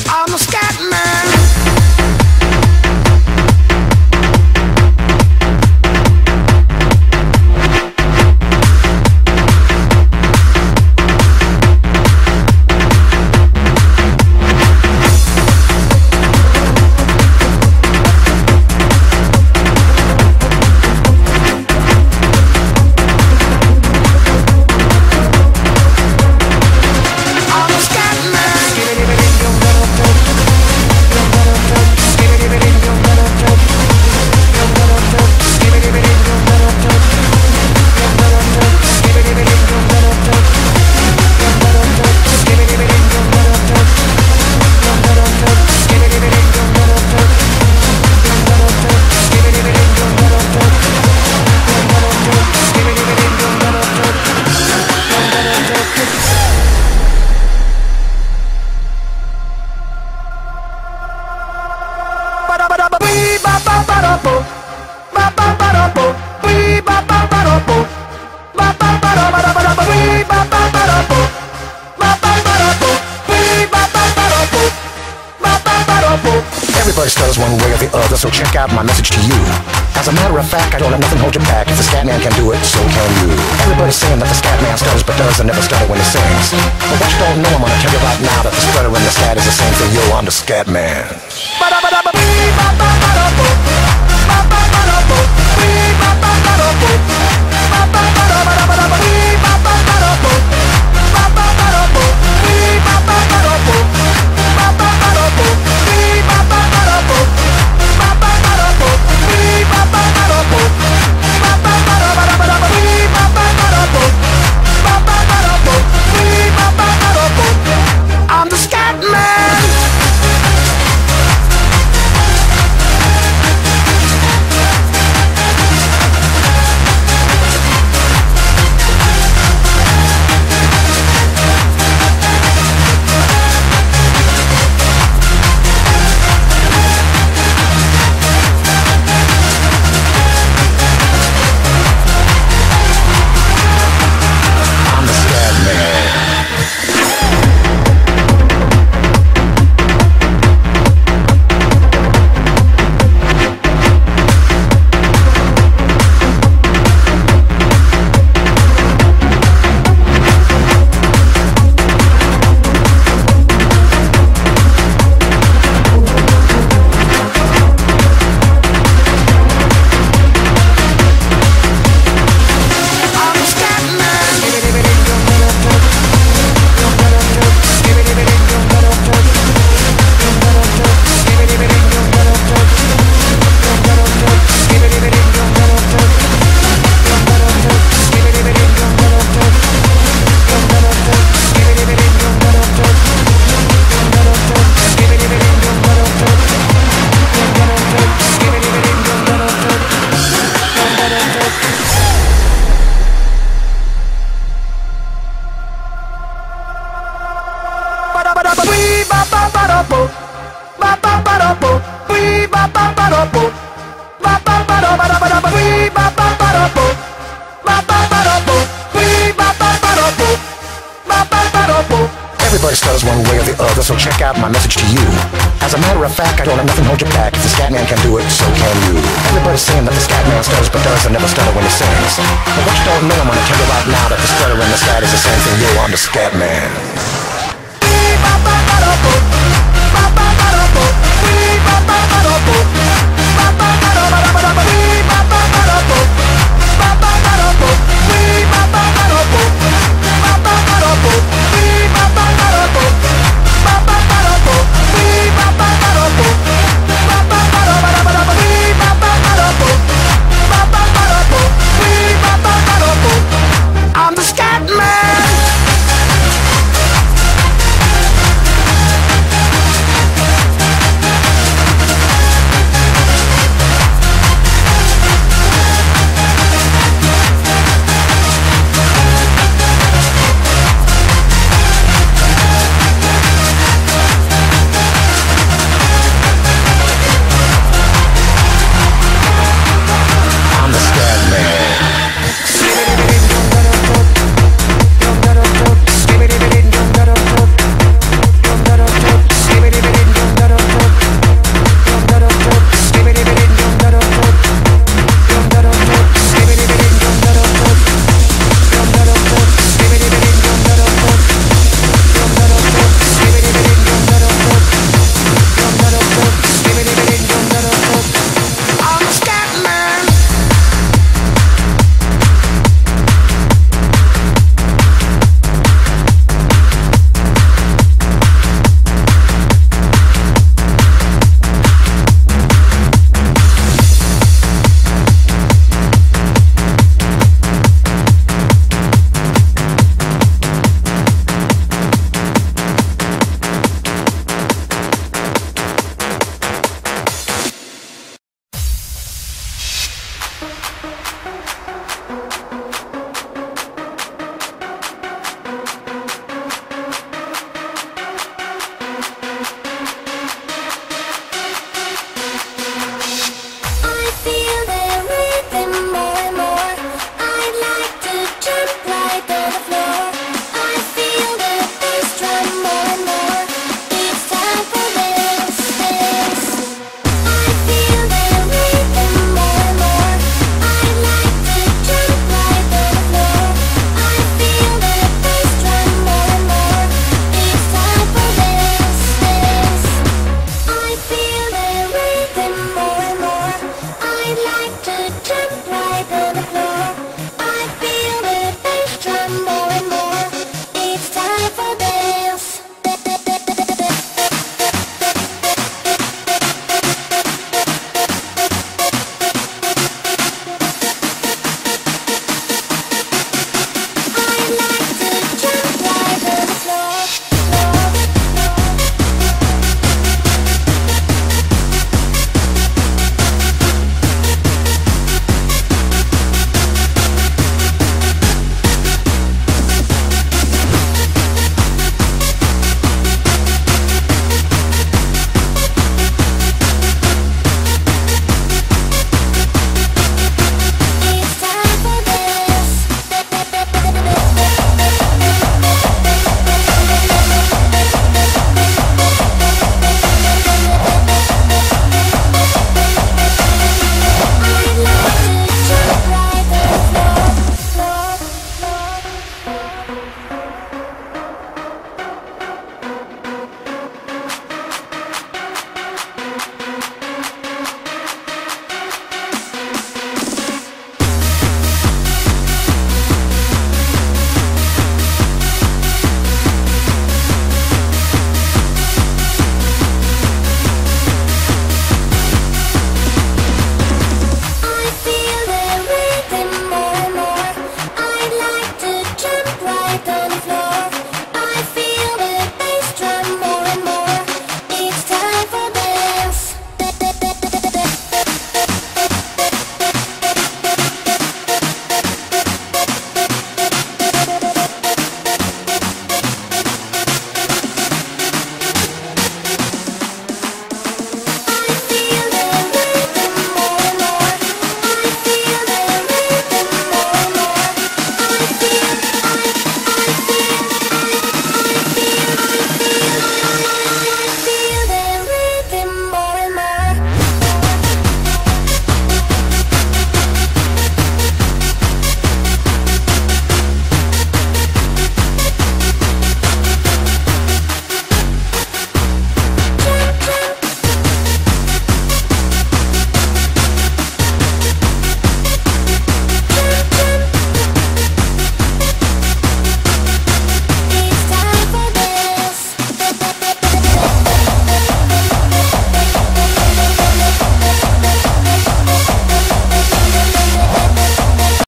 I'm a scat man. Everybody stutters one way or the other, so check out my message to you. As a matter of fact, I don't let nothing hold you back. If the scat man can do it, so can you. Everybody's saying that the scat man stutters but does and never stutter when he sings. But what you don't know, I'm gonna tell you right now that the stutter and the scat is the same thing. Yo, I'm the scat man. Everybody stutters one way or the other, so check out my message to you. As a matter of fact, I don't let nothing hold you back. If the scat man can do it, so can you. Everybody's saying that the scat man stutters but does and never stutter when he sings. But what you don't know, I'm gonna tell you right now that the stutter and the scat is the same thing. Yo, I'm the scat man.